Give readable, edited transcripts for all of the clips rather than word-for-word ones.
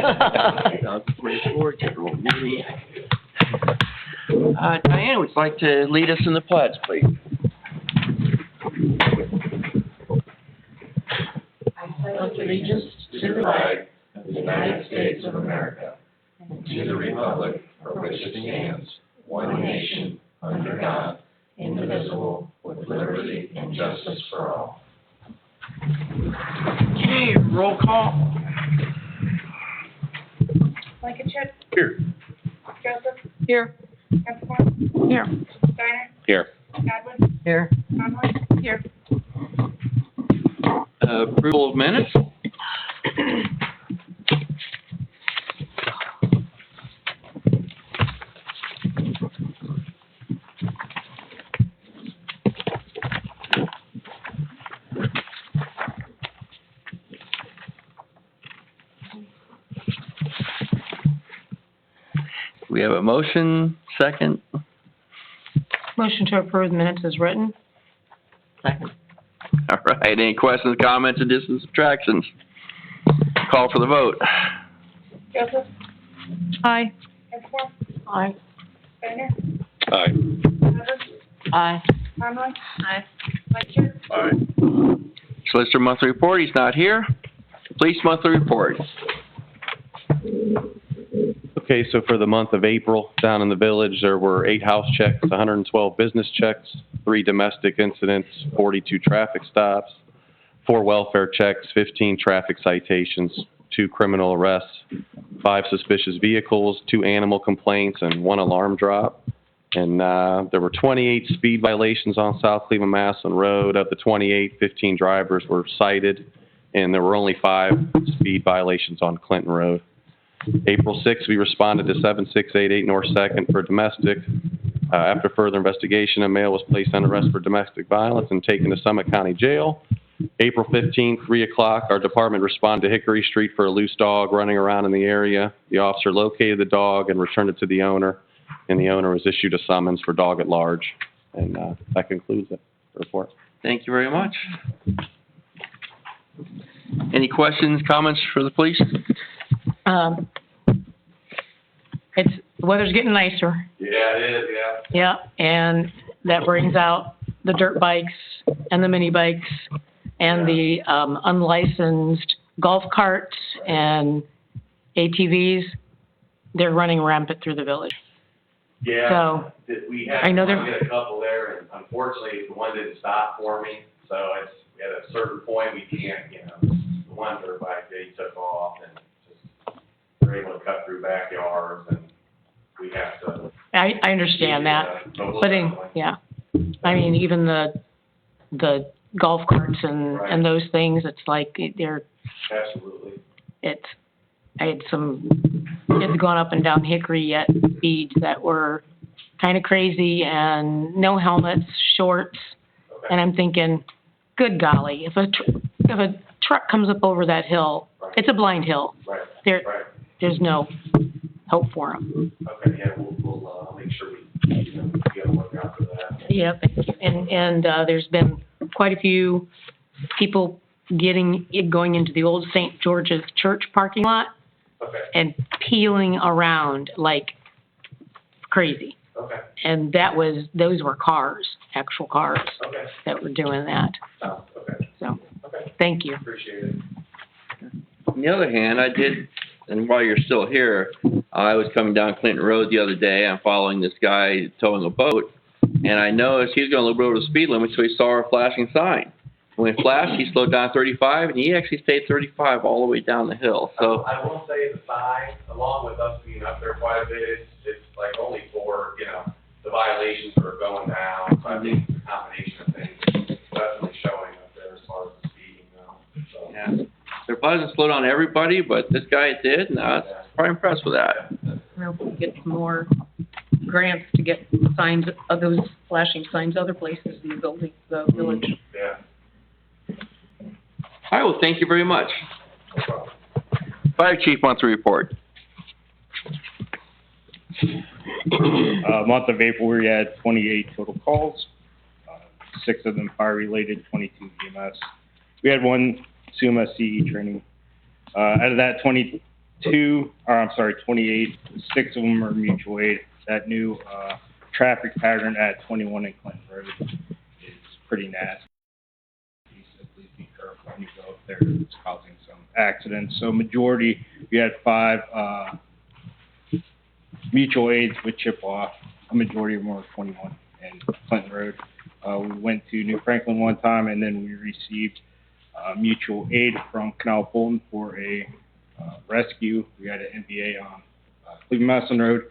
2024 general meeting. Diane, would you like to lead us in the pledge, please? I pledge allegiance to the flag of the United States of America and to the republic for which it stands, one nation, under God, indivisible, with liberty and justice for all. Okay, roll call. Blankenship. Here. Joseph. Here. Hempcorn. Here. Steiner. Here. Godwin. Here. Conley. Here. Approval of minutes. We have a motion, second. Motion to approve the minutes as written. Second. All right, any questions, comments, additions, subtractions? Call for the vote. Joseph. Aye. Hempcorn. Aye. Steiner. Aye. Godwin. Aye. Conley. Aye. Blankenship. Aye. Solicitor monthly report, he's not here. Police monthly report. Okay, so for the month of April, down in the village, there were 8 house checks, 112 business checks, 3 domestic incidents, 42 traffic stops, 4 welfare checks, 15 traffic citations, 2 criminal arrests, 5 suspicious vehicles, 2 animal complaints, and 1 alarm drop. And there were 28 speed violations on South Cleveland Maslin Road. Of the 28, 15 drivers were cited, and there were only 5 speed violations on Clinton Road. April 6th, we responded to 7688 North 2nd for domestic. After further investigation, a male was placed under arrest for domestic violence and taken to Summit County Jail. April 15th, 3 o'clock, our department responded to Hickory Street for a loose dog running around in the area. The officer located the dog and returned it to the owner, and the owner was issued a summons for dog at large. And that concludes the report. Thank you very much. Any questions, comments for the police? The weather's getting nicer. Yeah, it is, yeah. Yeah, and that brings out the dirt bikes and the mini bikes and the unlicensed golf carts and ATVs. They're running rampant through the village. Yeah, So, we had I know to they're- get a couple there, and unfortunately, the one didn't stop for me. So it's at a certain point, we can't, the one dirt bike, they took off and just were able to cut through backyards, and we have to. I understand that, but yeah, I mean, even the golf carts and those things, it's like they're. Absolutely. I had some kids going up and down Hickory at speeds that were kind of crazy and no helmets, shorts, Okay. and I'm thinking, good golly, if a truck comes up over that hill, Right. it's a blind hill. Right. Right. There's no hope for them. Okay, yeah, we'll make sure we, get a look out for that. Yeah, thank you. And there's been quite a few people going into the old St. George's Church parking lot Okay. and peeling around like crazy. Okay. And those were cars, actual cars Okay. that were doing that. Oh, okay. So, Okay. thank you. Appreciate it. On the other hand, I did, and while you're still here, I was coming down Clinton Road the other day. I'm following this guy towing a boat, and I noticed he was going a little bit over the speed limit, so he saw a flashing sign. When it flashed, he slowed down 35, and he actually stayed 35 all the way down the hill. So I will say the sign, along with us being up there quite a bit, it's like only for, the violations that are going down. So I think it's a combination of things. It's definitely showing up there as far as the speeding goes. So. yeah, there probably doesn't slow down everybody, but this guy did, and I was quite impressed with that. We'll get some more grants to get signs of those flashing signs other places in the village. Yeah. All right, well, thank you very much. No problem. Fire Chief wants to report. Month of April, we had 28 total calls, 6 of them fire-related, 22 EMS. We had 1 SUMA CE training. Out of that 28 28, 6 of them are mutual aid. That new, traffic pattern at 21 and Clinton Road is pretty nasty. So please be careful when you go up there. It's causing some accidents. So majority, we had 5, mutual aids with chip off. A majority of them were 21 and Clinton Road. We went to New Franklin one time, and then we received mutual aid from Canal Fulton for a rescue. We had an MBA on Cleveland Madison Road.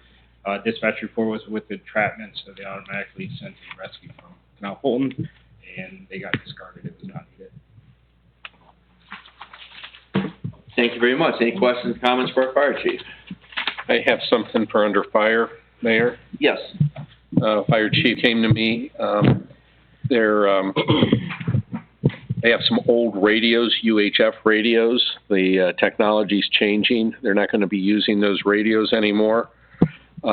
Dispatch report was with entrapment, so they automatically sent a rescue from Canal Fulton, and they got discarded. It was not needed. Thank you very much. Any questions, comments for our fire chief? I have something for under fire, Mayor. Yes. Fire chief came to me. They have some old radios, UHF radios. The technology's changing. They're not going to be using those radios anymore.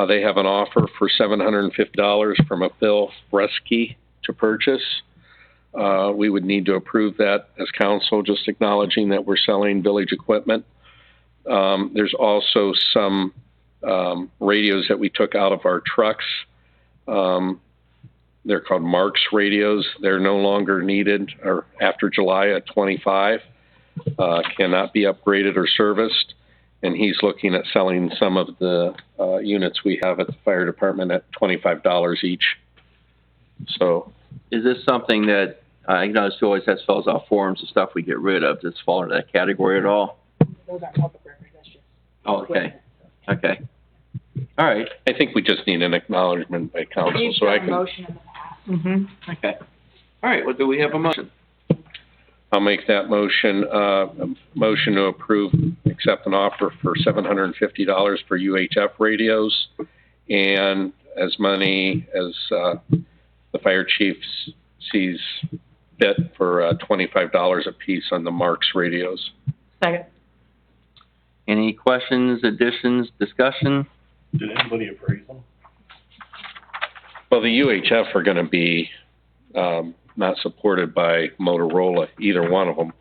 They have an offer for $750 from a Bill Bresky to purchase. We would need to approve that as council, just acknowledging that we're selling village equipment. There's also some radios that we took out of our trucks. They're called Marks radios. They're no longer needed or after July of 25, cannot be upgraded or serviced. And he's looking at selling some of the units we have at the fire department at $25 each. So, is this something that, I know it always has fills out forms and stuff we get rid of. Does it fall into that category at all? Those aren't public records, that's just. Oh, okay. Okay. All right. I think we just need an acknowledgement by council You've so I done a can. motion in the past. Mm-hmm. Okay. All right. Well, do we have a motion? I'll make that motion, motion to approve, accept an offer for $750 for UHF radios and as money as the fire chief sees fit for $25 a piece on the Marks radios. Second. Any questions, additions, discussion? Did anybody appraise them? Well, the UHF are going to be not supported by Motorola, either one of them.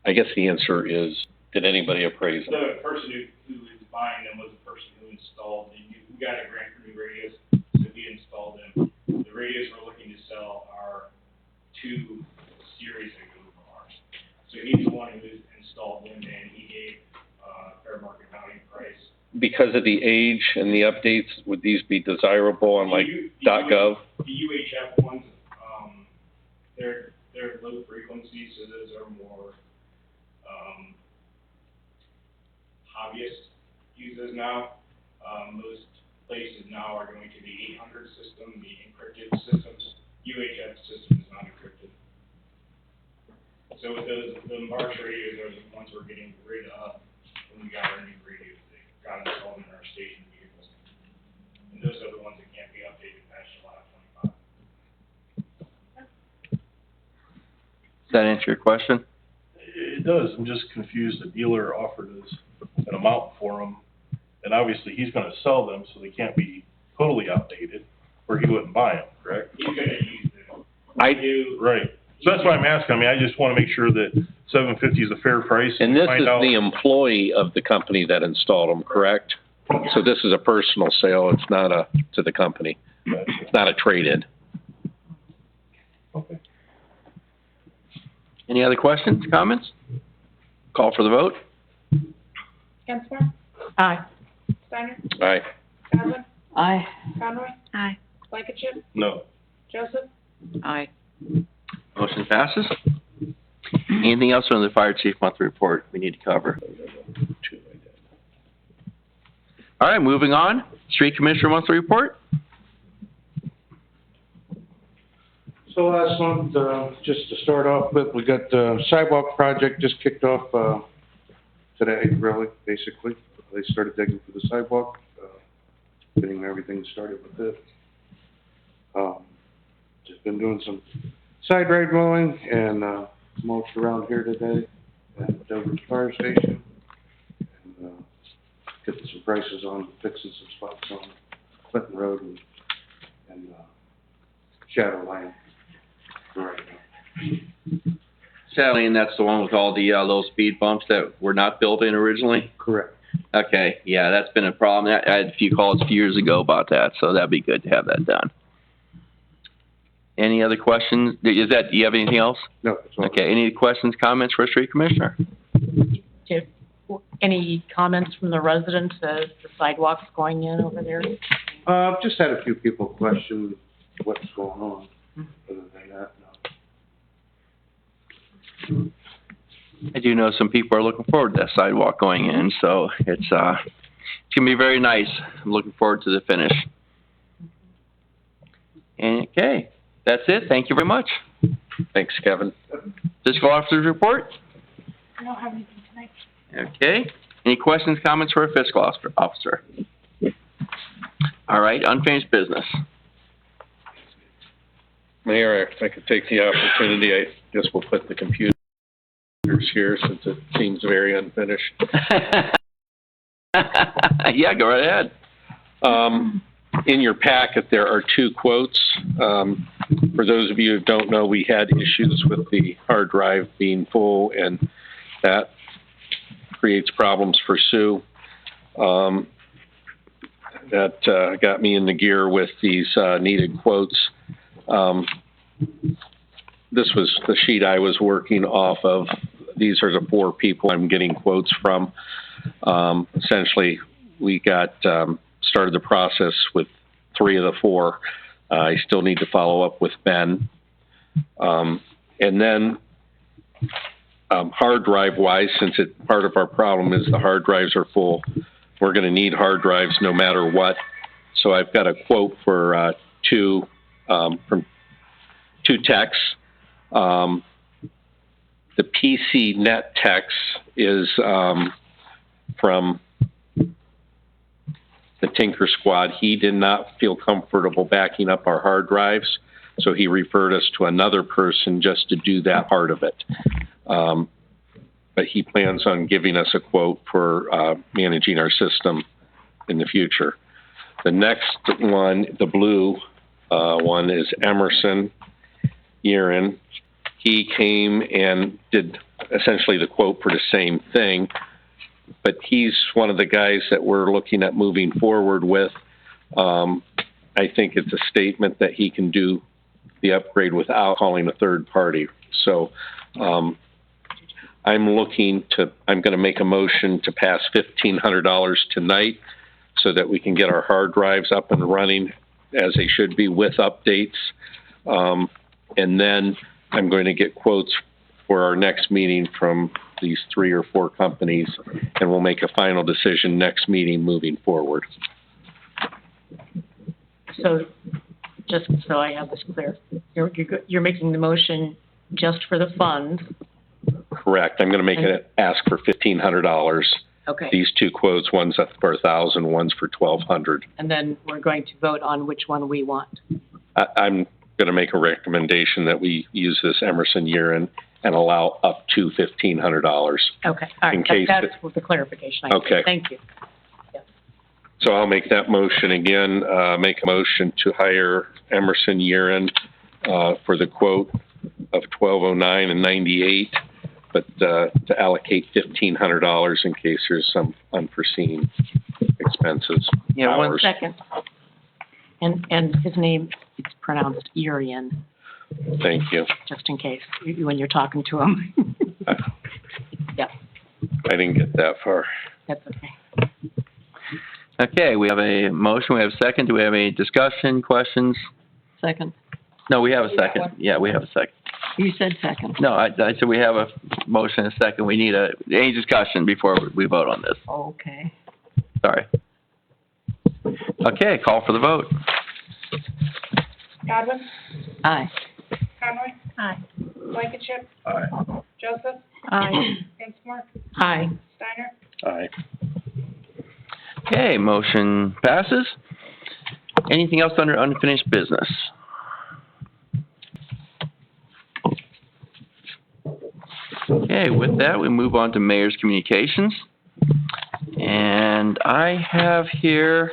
I guess the answer is, did anybody appraise them? The person who was buying them was the person who installed them. We got a grant for new radios, so he installed them. The radios we're looking to sell are 2 series ago from ours. So he's the one who installed them, and he gave fair market value price. Because of the age and the updates, would these be desirable on like .gov? The UHF ones, they're low frequency, so those are more hobbyists use those now. Most places now are going to the 800 system, the encrypted systems. UHF system is not encrypted. So with those, the March radios are the ones we're getting rid of when we got our new radios. They got installed in our station vehicles. And those are the ones that can't be updated past July 25. Does that answer your question? It does. I'm just confused. The dealer offered us an amount for them, and obviously he's gonna sell them, so they can't be totally outdated, or he wouldn't buy them, correct? He's gonna use them. I do. Right. So that's why I'm asking. I mean, I just wanna make sure that $750 is a fair price. And this find is out- the employee of the company that installed them, correct? So this is a personal sale, it's not to the company. It's not a trade-in. Okay. Any other questions, comments? Call for the vote. Hensmore, Aye. Steiner, Aye. Godwin, Aye. Conroy, Aye. Blankenship, No. Joseph, Aye. Motion passes. Anything else on the fire chief monthly report we need to cover? All right, moving on. Street commissioner monthly report. So last month, just to start off with, we got the sidewalk project just kicked off, today, really, basically. They started digging for the sidewalk, getting everything started with it. Just been doing some side road mowing and, mulched around here today at Dover Fire Station. And, getting some prices on fixing some spots on Clinton Road and Shadow Line right now. Sally, and that's the one with all the little speed bumps that were not built in originally? Correct. Okay, yeah, that's been a problem. I had a few calls a few years ago about that, so that'd be good to have that done. Any other questions? Do you have anything else? No, that's all. Okay, any questions, comments for Street Commissioner? Any comments from the residents as the sidewalks going in over there? I've just had a few people question what's going on. Other than that, no. I do know some people are looking forward to that sidewalk going in, so it's gonna be very nice. I'm looking forward to the finish. Okay, that's it. Thank you very much. Thanks, Kevin. Fiscal Officer's report. I don't have anything tonight. Okay. Any questions, comments for a fiscal officer? All right, unfinished business. Mayor, if I could take the opportunity, I guess we'll put the computers here since it seems very unfinished. Yeah, go right ahead. In your packet, there are two quotes. For those of you who don't know, we had issues with the hard drive being full, and that creates problems for Sue. That got me in the gear with these needed quotes. This was the sheet I was working off of. These are the 4 people I'm getting quotes from. Essentially, we got started the process with 3 of the 4. I still need to follow up with Ben. And then hard drive wise, since part of our problem is the hard drives are full, we're going to need hard drives no matter what. So I've got a quote for 2 from 2 techs. The PC net text is from the Tinker Squad. He did not feel comfortable backing up our hard drives, so he referred us to another person just to do that part of it. But he plans on giving us a quote for managing our system in the future. The next one, the blue one, is Emerson Yerin. He came and did essentially the quote for the same thing, but he's one of the guys that we're looking at moving forward with. I think it's a statement that he can do the upgrade without calling a third party. So I'm going to make a motion to pass $1,500 tonight so that we can get our hard drives up and running as they should be with updates. And then I'm going to get quotes for our next meeting from these 3 or 4 companies, and we'll make a final decision next meeting moving forward. So, just so I have this clear, you're making the motion just for the funds. Correct. I'm going to make it ask for $1,500. Okay. These 2 quotes, one's for $1,000, one's for $1,200. And then we're going to vote on which one we want. I'm going to make a recommendation that we use this Emerson Yerin and allow up to $1,500. Okay, all right, In case that's the clarification. Okay. Thank you. So I'll make that motion again, make a motion to hire Emerson Yerin for the quote of $1,209.98, but to allocate $1,500 in case there's some unforeseen expenses. Yeah, One second. And his name, it's pronounced Urian, Thank you. just in case, when you're talking to him. Yeah, I didn't get that far. that's okay. Okay, we have a motion, we have a second. Do we have any discussion, questions? Second. No, we have a You got second. one? Yeah, we have a second. You said second. No, I said we have a motion and a second. We need any discussion before we vote on this. Okay. Sorry. Okay, call for the vote. Godwin, Aye. Conroy, Aye. Blankenship, Aye. Joseph, Aye. Dinsmore, Aye. Steiner. Aye. Okay, motion passes. Anything else under unfinished business? Okay, with that, we move on to Mayor's Communications. And I have here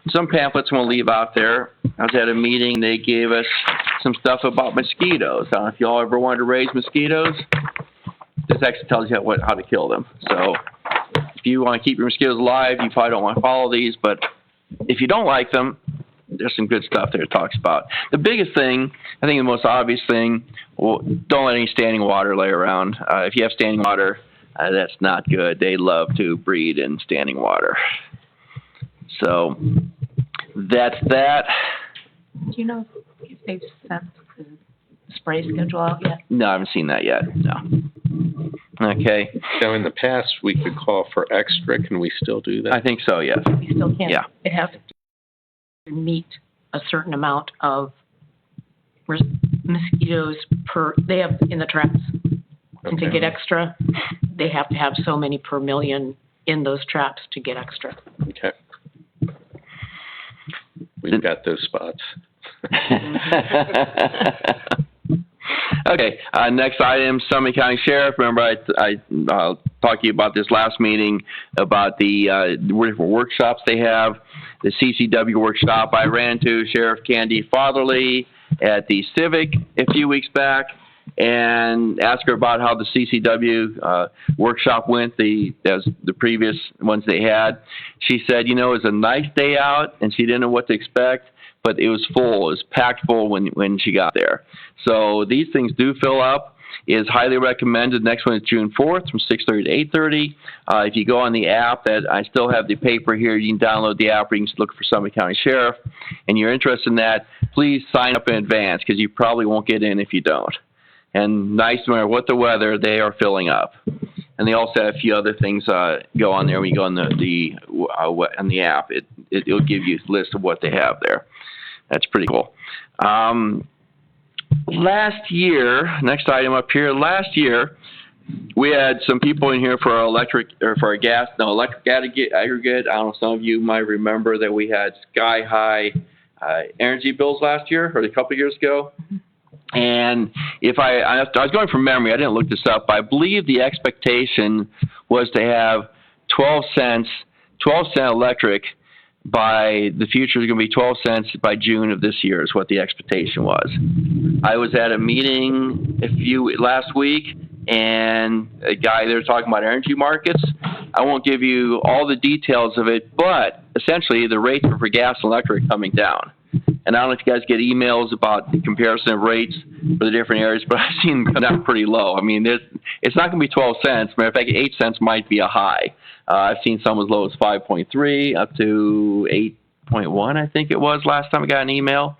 some pamphlets I'm going to leave out there. I was at a meeting, they gave us some stuff about mosquitoes. I don't know if y'all ever wanted to raise mosquitoes. This actually tells you how to kill them. So if you want to keep your mosquitoes alive, you probably don't want to follow these, but if you don't like them, there's some good stuff there it talks about. The biggest thing, I think the most obvious thing, well, don't let any standing water lay around. If you have standing water, that's not good. They love to breed in standing water. So that's that. Do you know if they've sent the spray schedule out yet? No, I haven't seen that yet, no. Okay, Now, in the past, we could call for extra. Can we still do that? I think so, yes. We still can. Yeah. It has to meet a certain amount of mosquitoes they have in the traps. And to get extra, they have to have so many per million in those traps to get extra. Okay. We've got those spots. Okay, next item, Summit County Sheriff. Remember, I talked to you about this last meeting about the different workshops they have. The CCW workshop, I ran to Sheriff Candy Fatherly at the Civic a few weeks back and asked her about how the CCW workshop went, as the previous ones they had. She said, it was a nice day out, and she didn't know what to expect, but it was full. It was packed full when she got there. So these things do fill up. It is highly recommended. The next one is June 4th from 6:30 to 8:30. If you go on the app, I still have the paper here. You can download the app, or you can look for Summit County Sheriff, and you're interested in that, please sign up in advance, because you probably won't get in if you don't. And nice, no matter what the weather, they are filling up. And they also have a few other things go on there. When you go on the app, it'll give you a list of what they have there. That's pretty cool. Last year, next item up here, last year, we had some people in here for our electric aggregate. I don't know, some of you might remember that we had sky high energy bills last year, or a couple of years ago. And I was going from memory, I didn't look this up, but I believe the expectation was to have 12 cent electric by the future is going to be 12 cents by June of this year is what the expectation was. I was at a meeting last week, and a guy there talking about energy markets. I won't give you all the details of it, but essentially the rates for gas and electric are coming down. And I don't know if you guys get emails about the comparison of rates for the different areas, but I've seen them come down pretty low. I mean, it's not going to be 12 cents. Matter of fact, 8 cents might be a high. I've seen some as low as 5.3 up to 8.1, I think it was last time I got an email.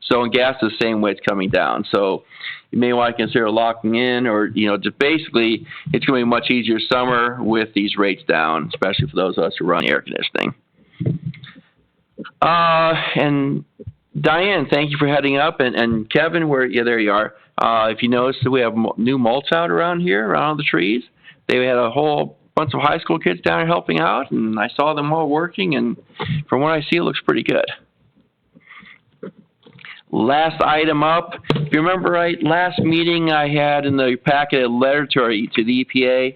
So in gas, the same way it's coming down. So you may want to consider locking in, or, just basically, it's going to be a much easier summer with these rates down, especially for those of us who run air conditioning. And Diane, thank you for heading up, and Kevin, there you are. If you notice that we have new mulch out around here, around the trees. They had a whole bunch of high school kids down here helping out, and I saw them all working, and from what I see, it looks pretty good. Last item up, if you remember right, last meeting I had in the packet a letter to the EPA.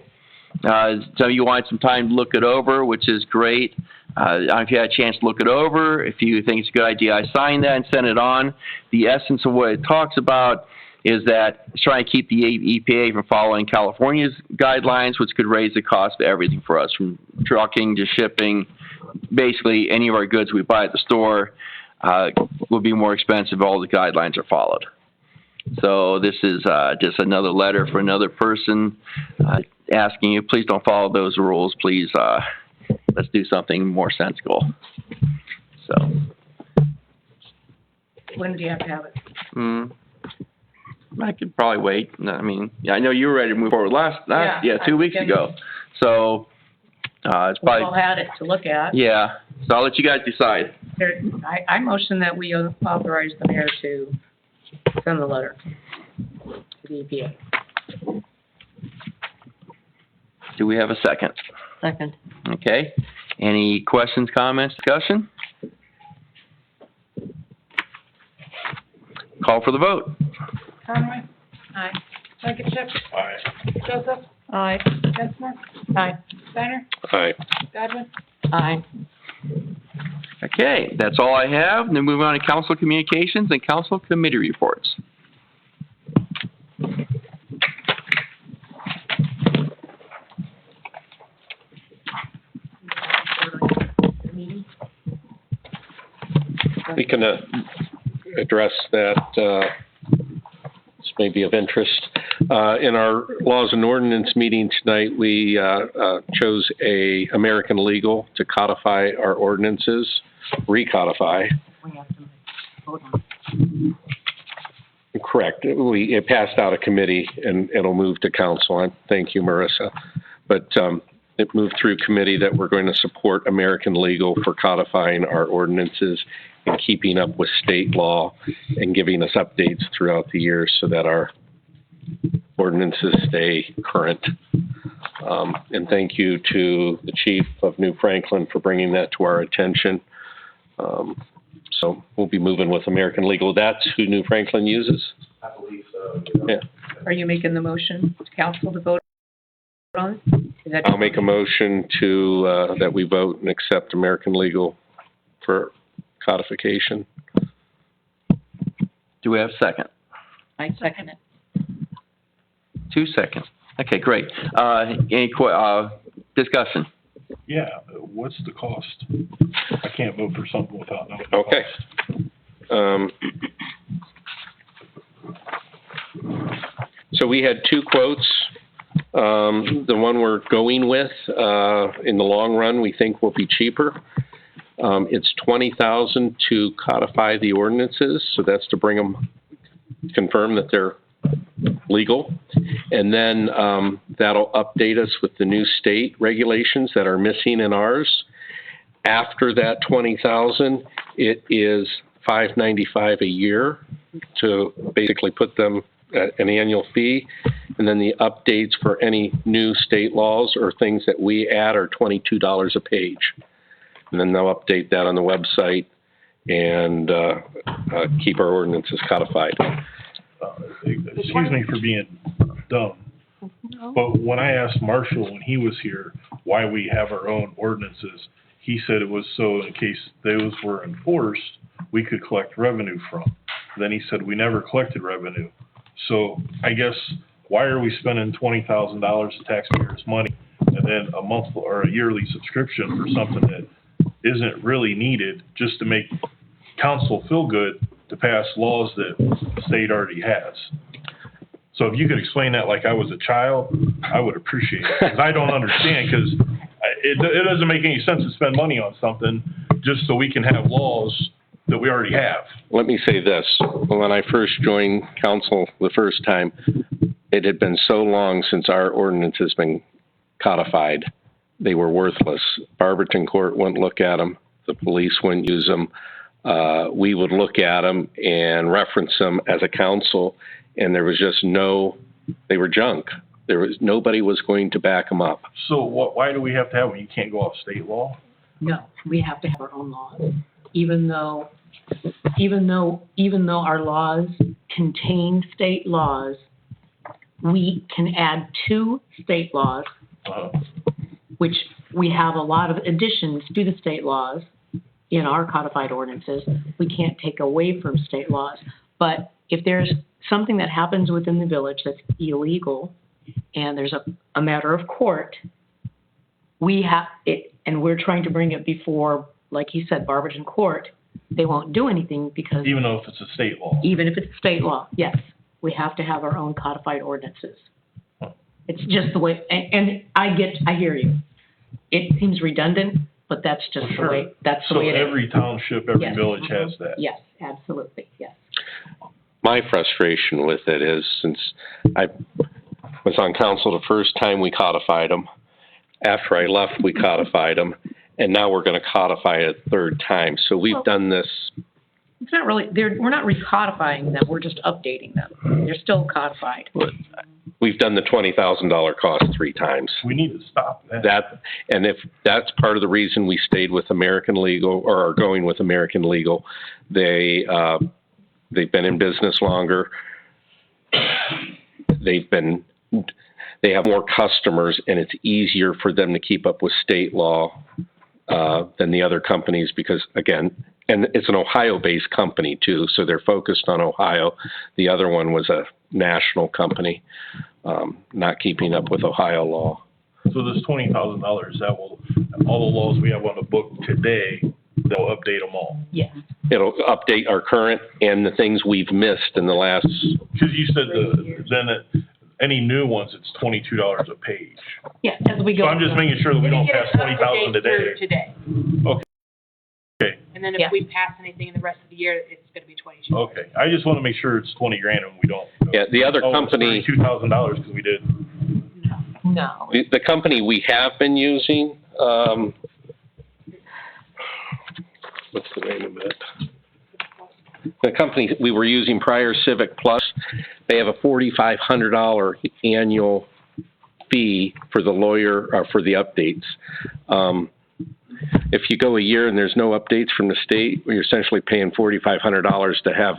So you wanted some time to look it over, which is great. If you had a chance to look it over, if you think it's a good idea, I signed that and sent it on. The essence of what it talks about is that it's trying to keep the EPA from following California's guidelines, which could raise the cost of everything for us, from trucking to shipping. Basically, any of our goods we buy at the store will be more expensive if all the guidelines are followed. So this is just another letter for another person asking you, please don't follow those rules. Please, let's do something more sensible. So. When do you have to have it? I could probably wait. I mean, I know you were ready to move forward last 2 weeks ago. So, it's probably. We all had it to look at. Yeah. So I'll let you guys decide. I motion that we authorize the mayor to send the letter to the EPA. Do we have a second? Second. Okay. Any questions, comments, discussion? Call for the vote. Conway? Aye. Blankenship? Aye. Joseph? Aye. Getzner? Aye. Steiner? Aye. Godwin? Aye. Okay, that's all I have. Then move on to council communications and council committee reports. We can address that. This may be of interest. In our laws and ordinance meeting tonight, we chose a American Legal to codify our ordinances, recodify. We have to vote on. Correct. It passed out of committee and it'll move to council. Thank you, Marissa. But it moved through committee that we're going to support American Legal for codifying our ordinances and keeping up with state law and giving us updates throughout the year so that our ordinances stay current. And thank you to the chief of New Franklin for bringing that to our attention. So we'll be moving with American Legal. That's who New Franklin uses? I believe so. Yeah. Are you making the motion to council to vote on? Is that I'll make a motion to, that we vote and accept American Legal for codification. Do we have a second? I second it. 2 seconds. Okay, great. Any discussion? Yeah, what's the cost? I can't vote for something without knowing the Okay. cost. So we had 2 quotes. The one we're going with, in the long run, we think will be cheaper. It's $20,000 to codify the ordinances, so that's to bring them, confirm that they're legal. And then that'll update us with the new state regulations that are missing in ours. After that $20,000, it is $595 a year to basically put them at an annual fee. And then the updates for any new state laws or things that we add are $22 a page. And then they'll update that on the website and keep our ordinances codified. Excuse me for being dumb, but when I asked Marshall when he was here why we have our own ordinances, he said it was so in case those were enforced, we could collect revenue from. Then he said we never collected revenue. So I guess why are we spending $20,000 of taxpayers' money and then a monthly or a yearly subscription for something that isn't really needed just to make council feel good to pass laws that the state already has? So if you could explain that like I was a child, I would appreciate it. Because I don't understand, because it doesn't make any sense to spend money on something just so we can have laws that we already have. Let me say this. When I first joined council the first time, it had been so long since our ordinance has been codified, they were worthless. Barberton Court wouldn't look at them. The police wouldn't use them. We would look at them and reference them as a council, and there was just they were junk. Nobody was going to back them up. So why do we have to have them? You can't go off state law? No, we have to have our own laws, even though our laws contain state laws, we can add 2 state laws, which we have a lot of additions to the state laws in our codified ordinances. We can't take away from state laws. But if there's something that happens within the village that's illegal and there's a matter of court, we have it, and we're trying to bring it before, like he said, Barberton Court, they won't do anything because... Even though if it's a state law? Even if it's state law, yes. We have to have our own codified ordinances. It's just the way, and I hear you. It seems redundant, but that's just the way, that's the way it is. So every township, every Yes. village has that? Yes, absolutely, yes. My frustration with it is, since I was on council the first time we codified them, after I left we codified them, and now we're going to codify it a 3rd time. So we've done this. It's not really, we're not recodifying them, we're just updating them. They're still codified. We've done the $20,000 cost 3 times. We need to stop that. And if that's part of the reason we stayed with American Legal, or are going with American Legal, they've been in business longer. They have more customers, and it's easier for them to keep up with state law than the other companies because, again, and it's an Ohio-based company too, so they're focused on Ohio. The other one was a national company, not keeping up with Ohio law. So this $20,000, that will, all the laws we have on the book today, they'll update them all. Yes. It'll update our current and the things we've missed in the last. Because you said any new ones, it's $22 a page. Yeah, as we go. So I'm just making sure that we don't pass 20,000 today. Today. Okay, And then if Yeah. we pass anything in the rest of the year, it's gonna be 22. okay. I just want to make sure it's 20 grand and we don't. Yeah, the other company. $2,000 because we did. No. The company we have been using, what's the name of it? The company we were using prior, Civic Plus, they have a $4,500 annual fee for the lawyer, for the updates. If you go a year and there's no updates from the state, you're essentially paying $4,500 to have,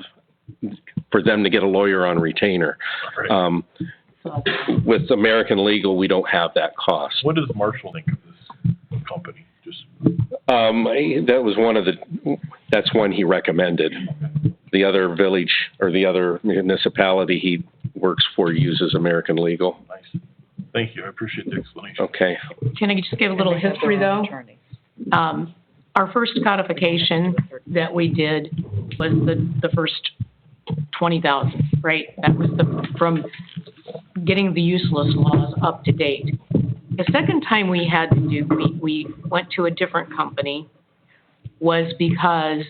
for them to get a lawyer on retainer. Right. With American Legal, we don't have that cost. What does Marshall think of this company? Just That was that's one he recommended. The other village or the other municipality he works for uses American Legal. nice. Thank you. I appreciate the explanation. Okay. Can I just give a little history, though? Our first codification that we did was the first 20,000, right? That was from getting the useless laws up to date. The second time we had to do, we went to a different company, was because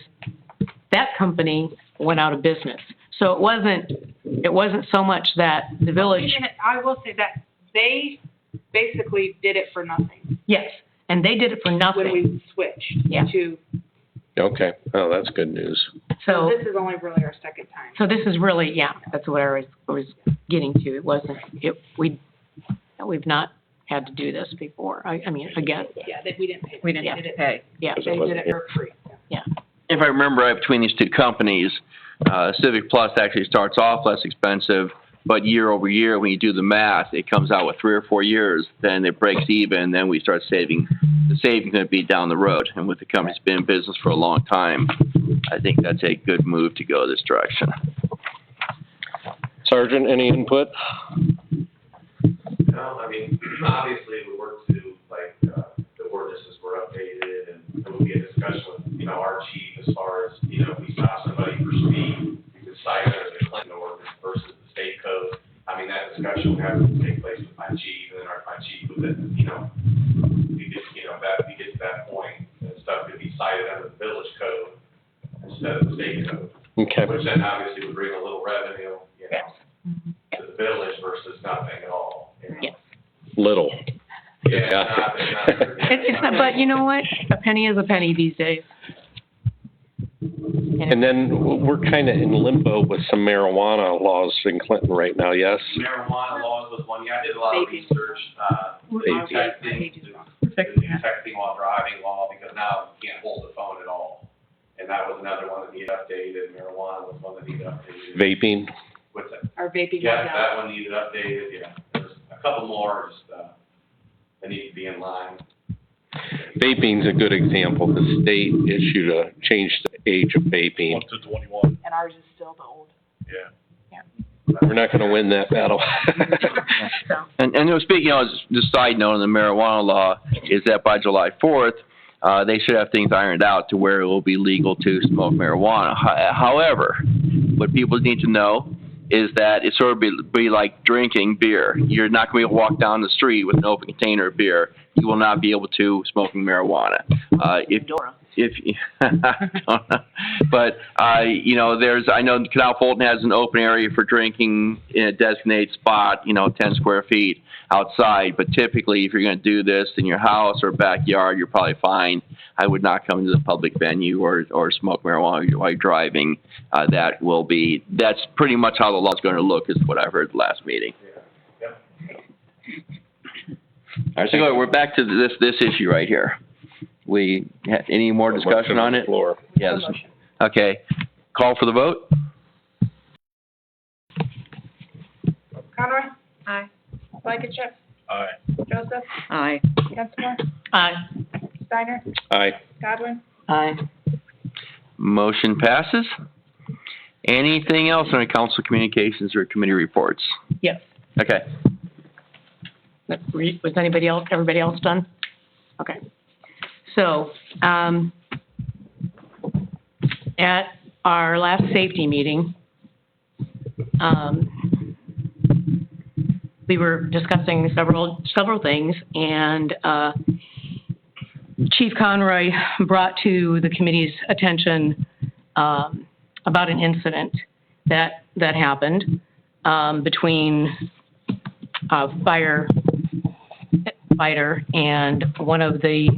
that company went out of business. So it wasn't so much that the village. I will say that they basically did it for nothing Yes, and they did it for nothing. when we switched Yeah. to, Okay. Oh, that's good news. so So, this is only really our second time. so this is really, yeah, that's what I was getting to. It wasn't, we've not had to do this before. I mean, again, Yeah, that we didn't pay. We didn't They did it- pay. yeah. They did it for free. If I remember right, between these two companies, Civic Plus actually starts off less expensive, but year over year, when you do the math, it comes out with 3 or 4 years, then it breaks even, then we start saving. The savings going to be down the road. And with the company's been in business for a long time, I think that's a good move to go this direction. Sergeant, any input? No, I mean, obviously, we work to, like, the ordinances were updated, and there will be a discussion with, our chief as far as, if we stop somebody for speed, we could cite it as a Clinton ordinance versus the state code. I mean, that discussion would have to take place with my chief, and then my chief would then, if we get to that point, then stuff could be cited under the village code instead of the state code. Okay. Which then obviously would bring a little revenue, to the village versus nothing at all. Yes. Little. Yeah, It's not, but you know what? A penny is a penny these days. And then we're kind of in limbo with some marijuana laws in Clinton right now, yes? Marijuana laws was one, I did a lot of Vaping. research, Vaping. the new texting while driving law, because now you can't hold the phone at all. And that was another one that needed updated, marijuana was one that needed updated. Vaping. What's that? Our vaping. Yeah, was out. that one needed updated, yeah. There's a couple more, just, that need to be in line. Vaping's a good example. The state issued changed the age of vaping. Up to 21, And ours is still the old. yeah. We're not going to win that battle. And speaking, the side note on the marijuana law is that by July 4th, they should have things ironed out to where it will be legal to smoke marijuana. However, what people need to know is that it sort of be like drinking beer. You're not going to be able to walk down the street with an open container of beer. You will not be able to smoking marijuana. But I know Canal Fulton has an open area for drinking in a designated spot, 10 square feet outside. But typically, if you're going to do this in your house or backyard, you're probably fine. I would not come to the public venue or smoke marijuana while you're driving. That's pretty much how the law's going to look, is what I heard the last meeting. All right, so we're back to this issue right here. We had any more discussion on it? Floor. Yes. Okay. Call for the vote. Conroy? Aye. Blankenship? Aye. Joseph? Aye. Dunsmore? Aye. Steiner, Aye. Godwin, Aye. Motion passes. Anything else on the council communications or committee reports? Yes. Okay. Was everybody else done? Okay. So, at our last safety meeting, we were discussing several things, and Chief Conroy brought to the committee's attention about an incident that happened between a firefighter and one of the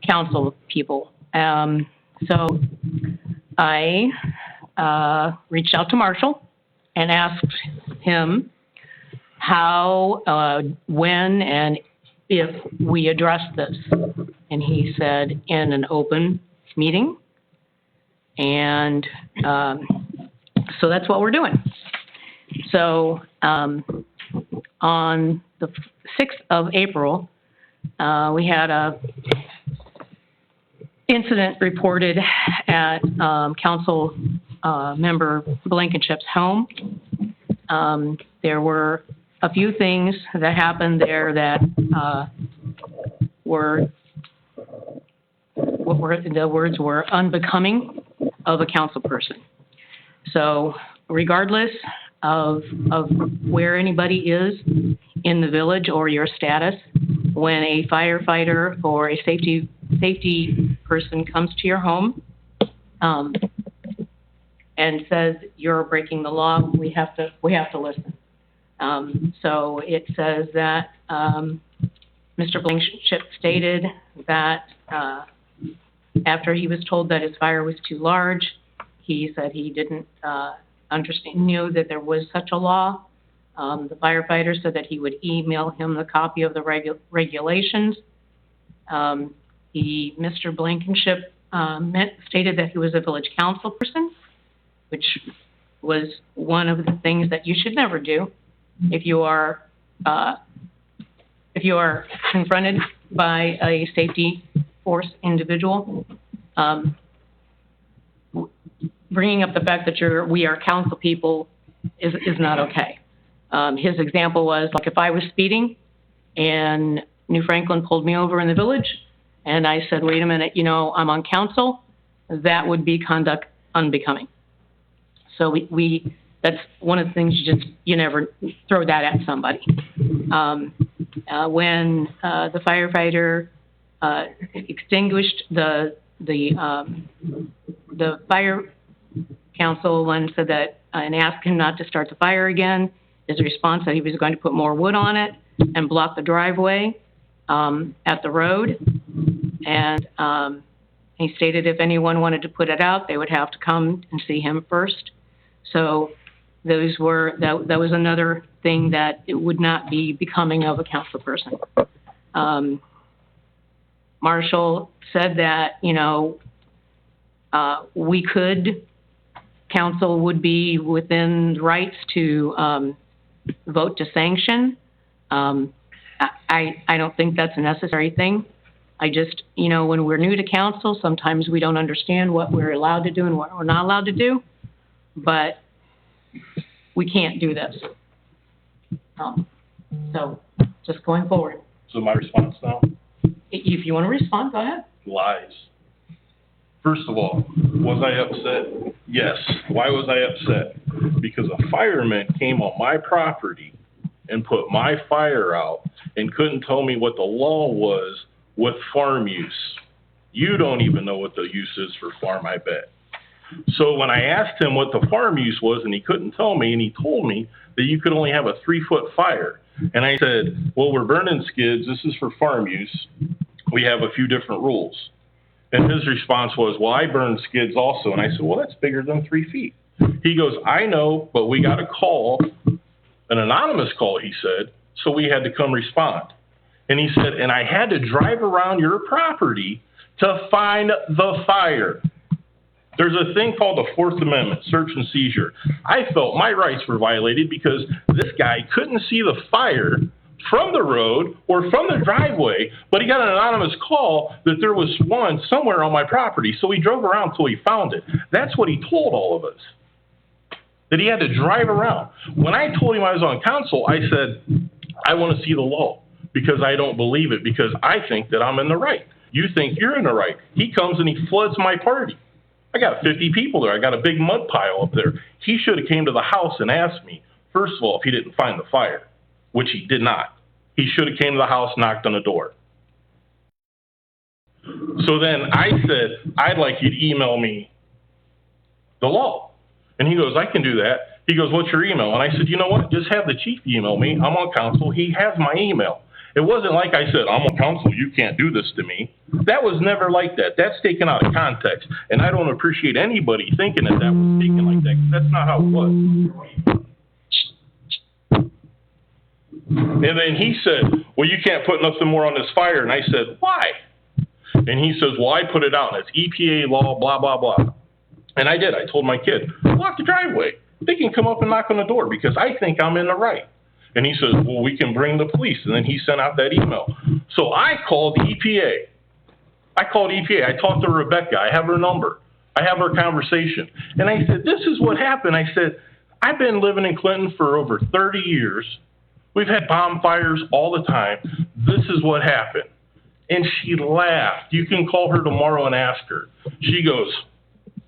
council people. So I reached out to Marshall and asked him how, when, and if we addressed this. And he said in an open meeting. And so that's what we're doing. So on the 6th of April, we had a incident reported at council member Blankenship's home. There were a few things that happened there that the words were unbecoming of a council person. So regardless of where anybody is in the village or your status, when a firefighter or a safety person comes to your home and says you're breaking the law, we have to listen. So it says that Mr. Blankenship stated that after he was told that his fire was too large, he said he didn't knew that there was such a law. The firefighter said that he would email him the copy of the regulations. Mr. Blankenship stated that he was a village council person, which was one of the things that you should never do if you are confronted by a safety force individual. Bringing up the fact that we are council people is not okay. His example was, like, if I was speeding and New Franklin pulled me over in the village and I said, wait a minute, I'm on council, that would be conduct unbecoming. So that's one of the things you never throw that at somebody. When the firefighter extinguished the fire council and said that, and asked him not to start the fire again, his response that he was going to put more wood on it and block the driveway at the road. And he stated if anyone wanted to put it out, they would have to come and see him first. So that was another thing that it would not be becoming of a council person. Marshall said that, council would be within rights to vote to sanction. I don't think that's a necessary thing. I just, when we're new to council, sometimes we don't understand what we're allowed to do and what we're not allowed to do. But we can't do this. So just going forward. So my response now? If you want to respond, go ahead. Lies. First of all, was I upset? Yes. Why was I upset? Because a fireman came on my property and put my fire out and couldn't tell me what the law was with farm use. You don't even know what the use is for farm, I bet. So when I asked him what the farm use was and he couldn't tell me, and he told me that you could only have a 3-foot fire. And I said, well, we're burning skids. This is for farm use. We have a few different rules. And his response was, well, I burn skids also. And I said, well, that's bigger than 3 feet. He goes, I know, but we got a call, an anonymous call, he said, so we had to come respond. And he said, and I had to drive around your property to find the fire. There's a thing called the Fourth Amendment, search and seizure. I felt my rights were violated because this guy couldn't see the fire from the road or from the driveway, but he got an anonymous call that there was one somewhere on my property, so he drove around till he found it. That's what he told all of us, that he had to drive around. When I told him I was on council, I said, I want to see the law because I don't believe it, because I think that I'm in the right. You think you're in the right. He comes and he floods my party. I got 50 people there. I got a big mud pile up there. He should have came to the house and asked me, first of all, if he didn't find the fire, which he did not. He should have came to the house, knocked on the door. So then I said, I'd like you to email me the law. And he goes, I can do that. He goes, what's your email? And I said, you know what? Just have the chief email me. I'm on council. He has my email. It wasn't like I said, I'm on council. You can't do this to me. That was never like that. That's taken out of context. And I don't appreciate anybody thinking that that was taken like that. That's not how it was. And then he said, well, you can't put nothing more on this fire. And I said, why? And he says, well, I put it out. And it's EPA law, blah, blah, blah. And I did. I told my kid, block the driveway. They can come up and knock on the door because I think I'm in the right. And he says, well, we can bring the police. And then he sent out that email. So I called EPA. I talked to Rebecca. I have her number. I have her conversation. And I said, this is what happened. I said, I've been living in Clinton for over 30 years. We've had bomb fires all the time. This is what happened. And she laughed. You can call her tomorrow and ask her. She goes,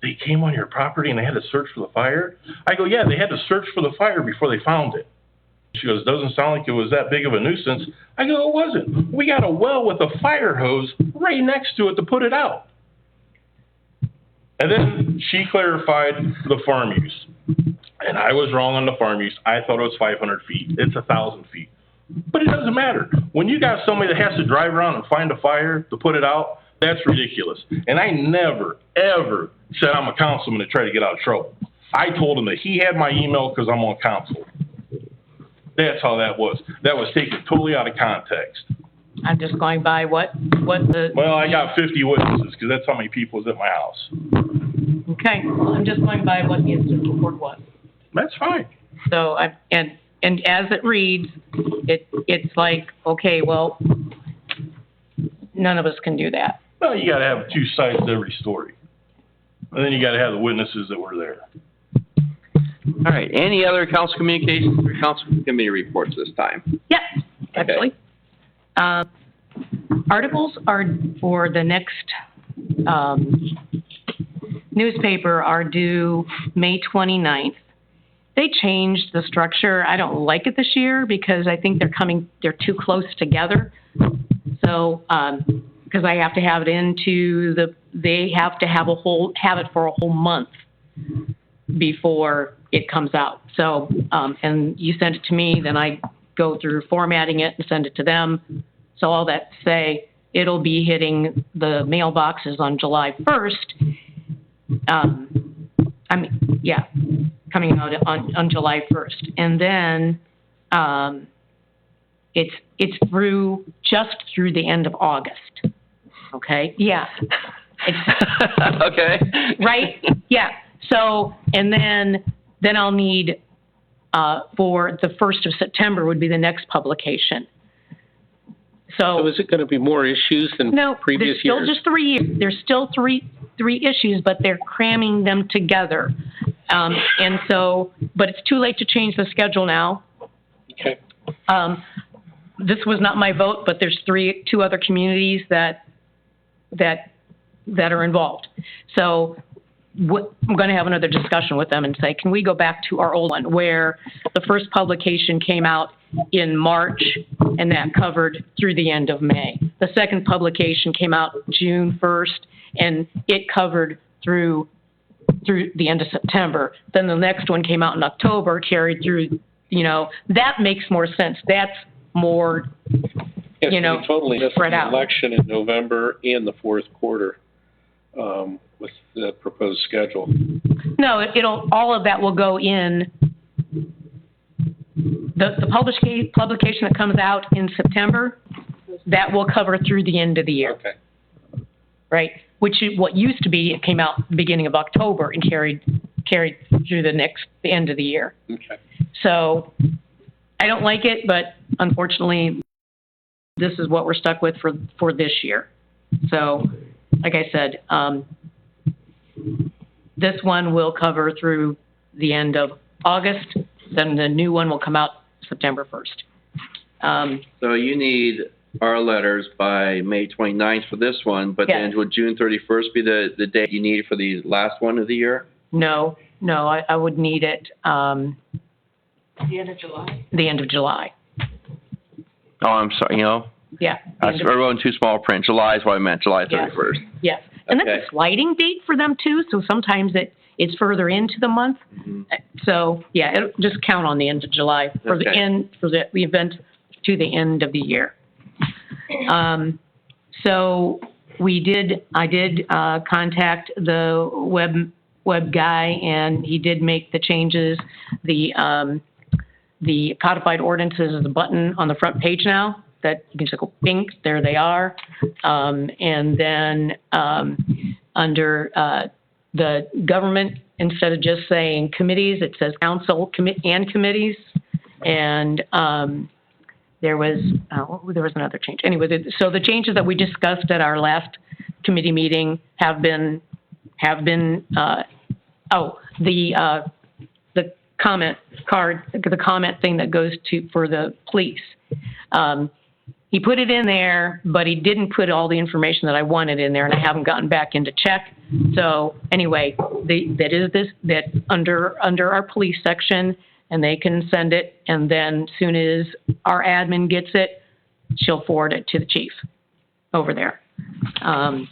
they came on your property and they had to search for the fire? I go, yeah, they had to search for the fire before they found it. She goes, doesn't sound like it was that big of a nuisance. I go, it wasn't. We got a well with a fire hose right next to it to put it out. And then she clarified the farm use. And I was wrong on the farm use. I thought it was 500 feet. It's 1,000 feet. But it doesn't matter. When you got somebody that has to drive around and find a fire to put it out, that's ridiculous. And I never, ever said I'm a councilman to try to get out of trouble. I told him that he had my email because I'm on council. That's how that was. That was taken totally out of context. I'm just going by what the... Well, I got 50 witnesses because that's how many people was at my house. Okay, well, I'm just going by what the incident report was. That's fine. So, and as it reads, it's like, okay, well, none of us can do that. Well, you got to have two sides to every story. And then you got to have the witnesses that were there. All right, any other council communications or council committee reports this time? Yep, actually. Articles are for the next newspaper are due May 29th. They changed the structure. I don't like it this year because I think they're too close together. So, because I have to have it they have to have it for a whole month before it comes out. So, and you send it to me, then I go through formatting it and send it to them. So all that to say, it'll be hitting the mailboxes on July 1st. Coming out on July 1st. And then it's just through the end of August. Okay? Yeah. Okay. Right? Yeah. So, and then I'll need, for the 1st of September would be the next publication. So is it going to be more issues than previous years? No, there's still just 3 years. There's still three issues, but they're cramming them together. And so, but it's too late to change the schedule now. Okay. This was not my vote, but there's two other communities that are involved. So I'm going to have another discussion with them and say, can we go back to our old one where the first publication came out in March and that covered through the end of May. The second publication came out June 1st and it covered through the end of September. Then the next one came out in October, carried through, that makes more sense. That's more, totally spread out. Election in November and the fourth quarter with the proposed schedule. No, all of that will go in the publication that comes out in September. That will cover through the end of the year. Okay. Right? Which is what used to be, it came out the beginning of October and carried through the end of the year. Okay. So, I don't like it, but unfortunately, this is what we're stuck with for this year. So, like I said, this one will cover through the end of August, then the new one will come out September 1st. So you need our letters by May 29th for this one, but Yes. then would June 31st be the date you need for the last one of the year? No, I would need it, The end of July? the end of July. Oh, I'm sorry, Yeah. the I end of- wrote in too small print. July is what I meant, July Yes. 31st. Yes, and Okay. that's a sliding date for them too, so sometimes it's further into the month. Mhm. So, yeah, just count on the end of July for the Okay. for the event to the end of the year. So I did contact the web guy, and he did make the changes. The codified ordinances is a button on the front page now that you can just go bing, there they are. And then under the government, instead of just saying committees, it says council and committees. And there was another change. Anyway, so the changes that we discussed at our last committee meeting have been the comment card, the comment thing that goes for the police. He put it in there, but he didn't put all the information that I wanted in there, and I haven't gotten back in to check. So anyway, that under our police section, and they can send it, and then as soon as our admin gets it, she'll forward it to the chief over there. And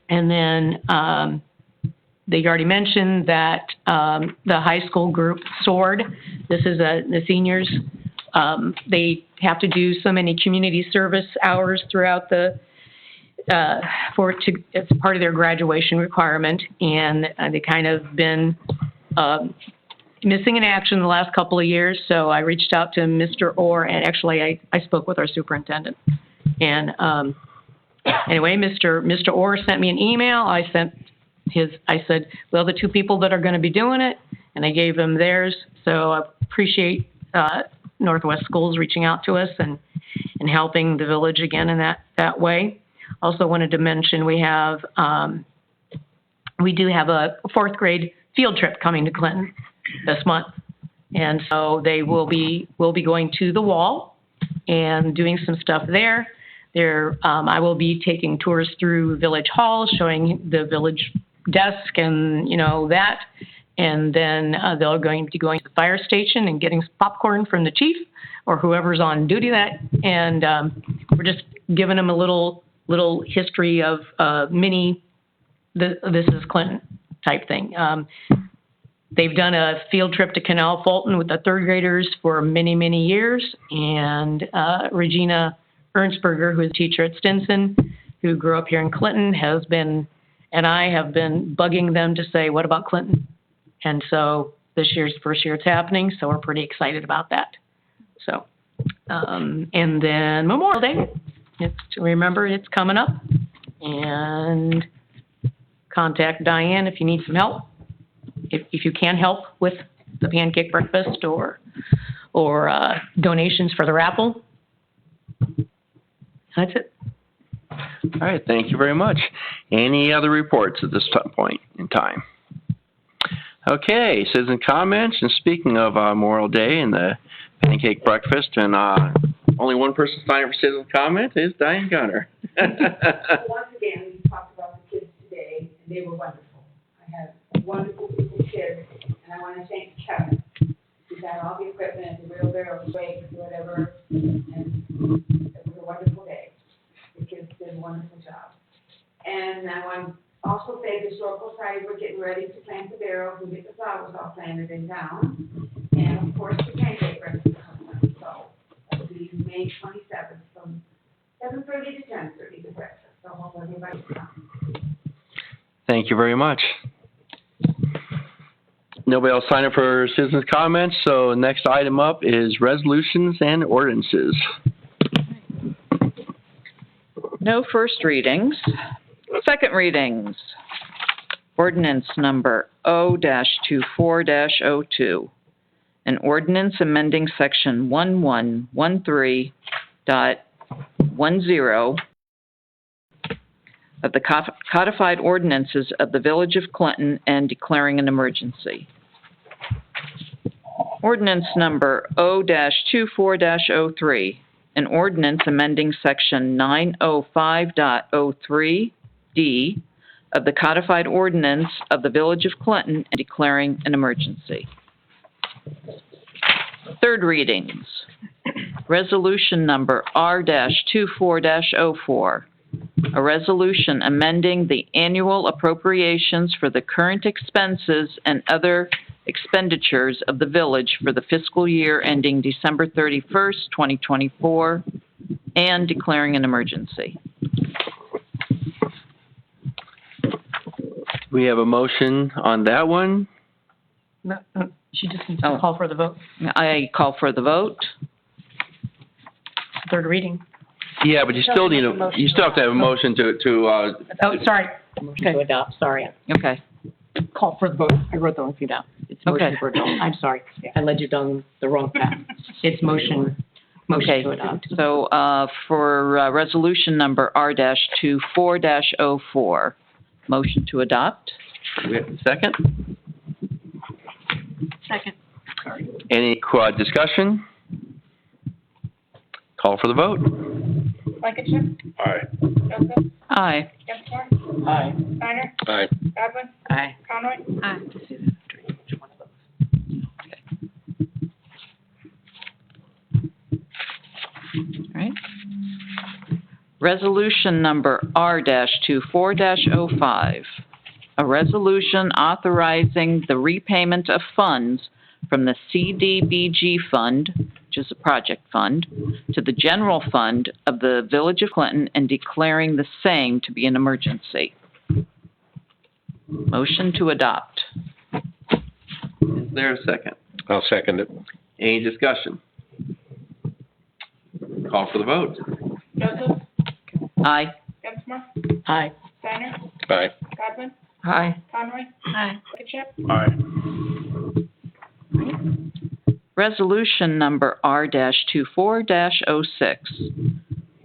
then they already mentioned that the high school group SWORD, this is the seniors, they have to do so many community service hours throughout it's part of their graduation requirement, and they kind of been missing in action the last couple of years. So I reached out to Mr. Orr, and actually I spoke with our superintendent. And anyway, Mr. Orr sent me an email. I said, well, the two people that are going to be doing it, and I gave him theirs. So I appreciate Northwest Schools reaching out to us and helping the village again in that way. Also wanted to mention we do have a fourth grade field trip coming to Clinton this month. And so we'll be going to the wall and doing some stuff there. I will be taking tours through Village Hall, showing the village desk and, that. And then they're going to be going to the fire station and getting some popcorn from the chief or whoever's on duty that. And we're just giving them a little history of this is Clinton type thing. They've done a field trip to Canal Fulton with the third graders for many, many years. And Regina Ernstberger, who is a teacher at Stinson, who grew up here in Clinton, and I have been bugging them to say, what about Clinton? And so this year's the first year it's happening, so we're pretty excited about that. So, and then Memorial Day, remember it's coming up. And contact Diane if you need some help. If you can help with the pancake breakfast or donations for the raffle. That's it. All right, thank you very much. Any other reports at this point in time? Okay, citizen comments, and speaking of Memorial Day and the pancake breakfast, and only one person signed up for citizen comment is Diane Gunner. Once again, we talked about the kids today, and they were wonderful. I had wonderful kids, and I want to thank Kevin. He got all the equipment, the wheelbarrow, weights, whatever, and it was a wonderful day. The kids did a wonderful job. And I want to also say the Historical Society, we're getting ready to plant the barrels and get the flowers all planted in town. And of course, the pancake breakfast is coming up. So it'll be May 27th from 7:30 to 10:30, the breakfast. So hope everybody comes. Thank you very much. Nobody else signed up for citizens' comments, so next item up is resolutions and ordinances. No first readings. Second readings. Ordinance number O-24-02. an ordinance amending section 1113.10 of the codified ordinances of the Village of Clinton and declaring an emergency. Ordinance number O-24-03, an ordinance amending section 905.03D of the codified ordinance of the Village of Clinton and declaring an emergency. Third readings. Resolution number R-24-04, a resolution amending the annual appropriations for the current expenses and other expenditures of the village for the fiscal year ending December 31st, 2024, and declaring an emergency. We have a motion on that one. No, she just needs to call for the vote. I call for the vote. Third reading. Yeah, but you still need you still have to have a motion to Oh, sorry. Motion to adopt, sorry. Okay. Call for the vote. I wrote the wrong thing down. It's motion for adopt. I'm sorry. I led you down the wrong path. It's motion Okay, to adopt. so, for, resolution number R-24-04, motion to adopt. we have a second. Second. Any discussion? Call for the vote. Blankenship. Aye. Joseph. Aye. Dinsmore. Aye. Steiner. Aye. Godwin. Aye. Conroy. Aye. All right. Resolution number R-24-05, a resolution authorizing the repayment of funds from the CDBG fund, which is a project fund, to the general fund of the Village of Clinton and declaring the same to be an emergency. Motion to adopt. Is there a second? I'll second it. Any discussion? Call for the vote. Joseph. Aye. Dinsmore. Aye. Steiner. Aye. Godwin. Aye. Conroy. Aye. Blankenship. Aye. Resolution number R-24-06,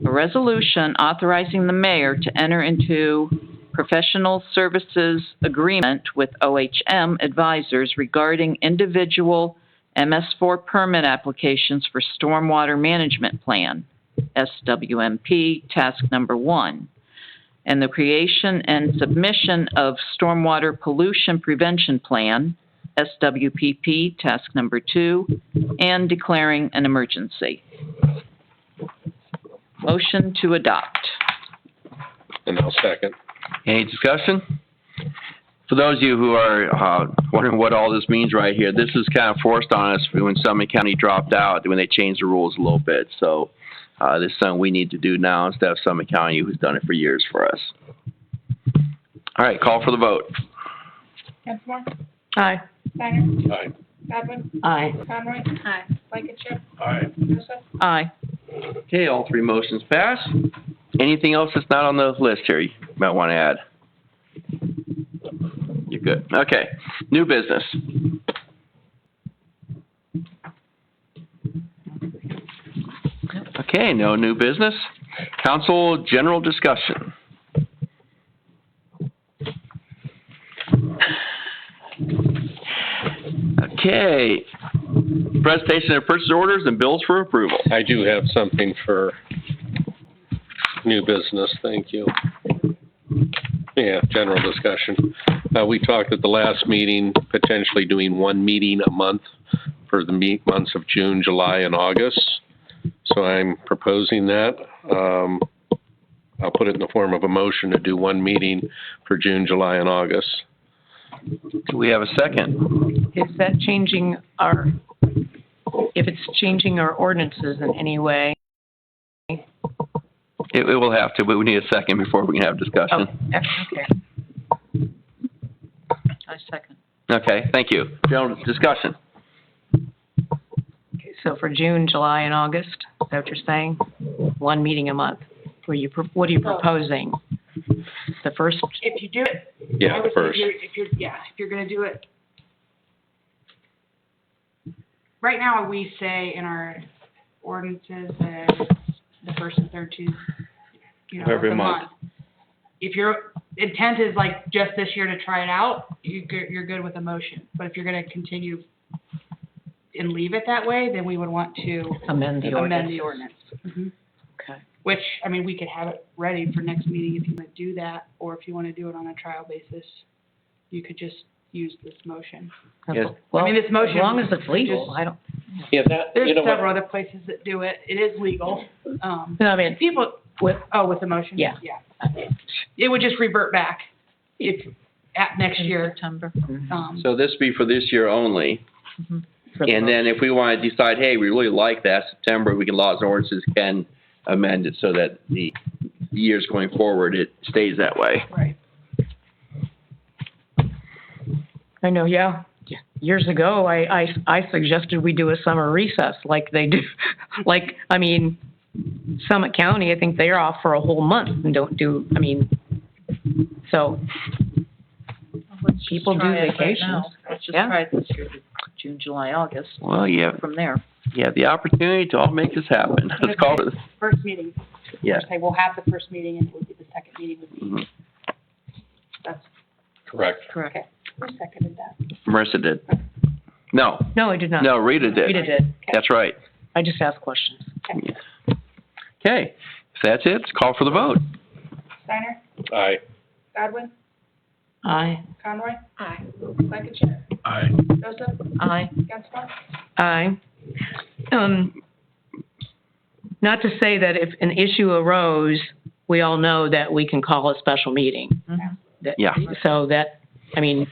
a resolution authorizing the mayor to enter into professional services agreement with OHM advisors regarding individual MS4 permit applications for stormwater management plan, SWMP, task number 1, and the creation and submission of stormwater pollution prevention plan, SWPP, task number 2, and declaring an emergency. Motion to adopt. And I'll second. Any discussion? For those of you who are wondering what all this means right here, this is kind of forced on us when Summit County dropped out, when they changed the rules a little bit. So this is something we need to do now instead of Summit County, who's done it for years for us. All right, call for the vote. Dinsmore. Aye. Steiner. Aye. Godwin. Aye. Conroy. Aye. Blankenship. Aye. Joseph. Aye. Okay, all three motions pass. Anything else that's not on the list here you might want to add? You're good. Okay, new business. Okay, no new business. Council general discussion. Okay, presentation of purchase orders and bills for approval. I do have something for new business, thank you. Yeah, general discussion. We talked at the last meeting, potentially doing one meeting a month for the months of June, July, and August. So I'm proposing that. I'll put it in the form of a motion to do one meeting for June, July, and August. Do we have a second? Is that changing our, if it's changing our ordinances in any way? It will have to, but we need a second before we can have discussion. Oh, okay. I second. Okay, thank you. General discussion. Okay, so for June, July, and August, is that what you're saying? One meeting a month. What are you proposing? The first? If you do it. Yeah, I would say first. if you're gonna do it. right now, we say in our ordinances that the first and third Tuesday, Every of the month. If your intent is like just this year to try it out, you're good with a motion. But if you're gonna continue and leave it that way, then we would want to Amend the amend the ordinance. ordinance. Okay. Which, I mean, we could have it ready for next meeting if you want to do that, or if you want to do it on a trial basis, you could just use this motion. Yes. Well, I mean, this motion. as long as it's legal, just- I don't, Yeah, that, There's you know several what, other places that do it. It is legal. I mean, People, with the motion? Yeah. Yeah. It would just revert back if, at next year. September. So this be for this year only. for the And then if we want to decide, hey, we really like that, September, we can, laws and ordinances can amend it so that the years going forward, it stays that way. Right. I know, yeah. Years ago, I suggested we do a summer recess like they do. Like, I mean, Summit County, I think they're off for a whole month and don't do, I mean, so people do vacations. Let's just Yeah. try it this year, June, July, August. Well, you have, From there. you have the opportunity to all make this happen. Let's call it, First meeting. yeah. Say we'll have the first meeting and it would be the second meeting would be, Mhm. that's, correct. Correct. okay. Who seconded that? Marissa did. No, No, I did not. no, Rita did. Rita did. That's right. I just asked questions. Okay, if that's it, let's call for the vote. Steiner? Aye. Godwin? Aye. Conroy? Aye. Blankenship? Aye. Joseph? Aye. Gensler? Aye. Not to say that if an issue arose, we all know that we can call a special meeting. Mhm. That- Yeah. So that, I mean,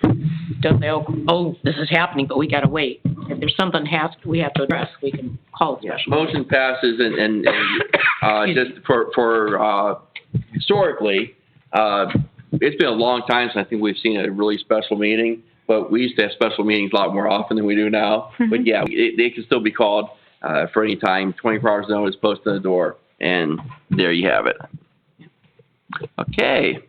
don't say, oh, this is happening, but we gotta wait. If there's something we have to address, we can call a Yeah, special meeting. motion passes and just for historically, it's been a long time since I think we've seen a really special meeting, but we used to have special meetings a lot more often than we do now. But yeah, they can still be called, for any time, 24 hours notice, posted on the door, and there you have it. Okay.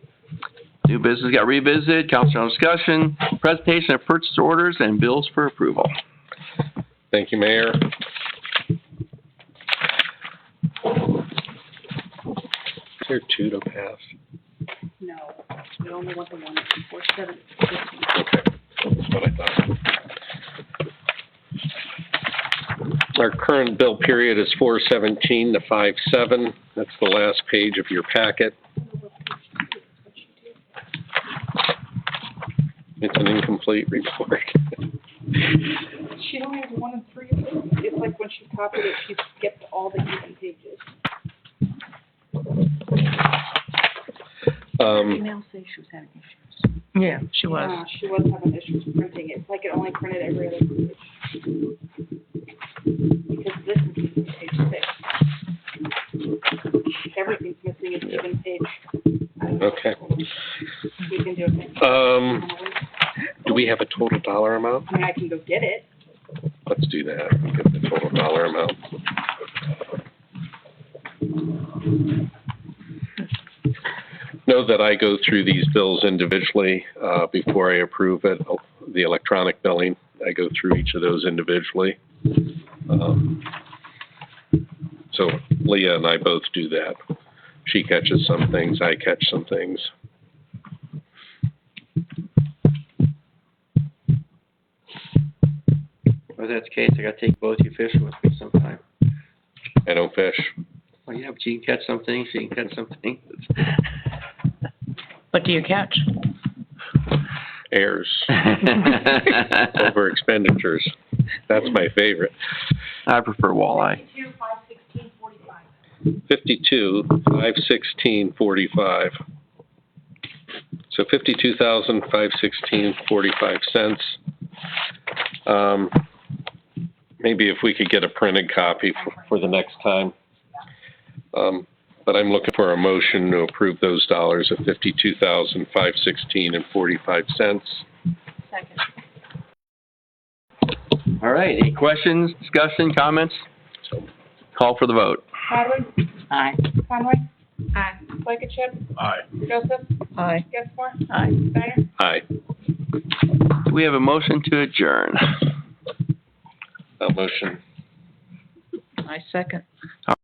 New business got revisited, council discussion, presentation of purchase orders and bills for approval. Thank you, Mayor. Is there two to pass? No, we only want the one, 47. Okay, that's what I thought. Our current bill period is 4/17 to 5/7. That's the last page of your packet. It's an incomplete report. She only has one and three. It's like when she copied it, she skipped all the even pages. Email say she was having issues. Yeah, she was. Yeah, she was having issues printing it. It's like it only printed every other page. Because this is missing page 6. Everything's missing an even page. Okay. We can do it next time. Do we have a total dollar amount? I mean, I can go get it. Let's do that. Get the total dollar amount. Know that I go through these bills individually, before I approve it, the electronic billing. I go through each of those individually. So Leah and I both do that. She catches some things, I catch some things. If that's the case, I gotta take both you fishing with me sometime. I don't fish. Well, yeah, but you can catch some things, you can catch some things. What do you catch? Errors. Over expenditures. That's my favorite. I prefer walleye. 52, 516.45. So 52,516.45 cents. Maybe if we could get a printed copy for the next time. But I'm looking for a motion to approve those dollars of 52,516.45 cents. Second. All right, any questions, discussion, comments? Call for the vote. Godwin? Aye. Conroy? Aye. Blankenship? Aye. Joseph? Aye. Gensler? Aye. Steiner? Aye. Do we have a motion to adjourn? Motion. I second.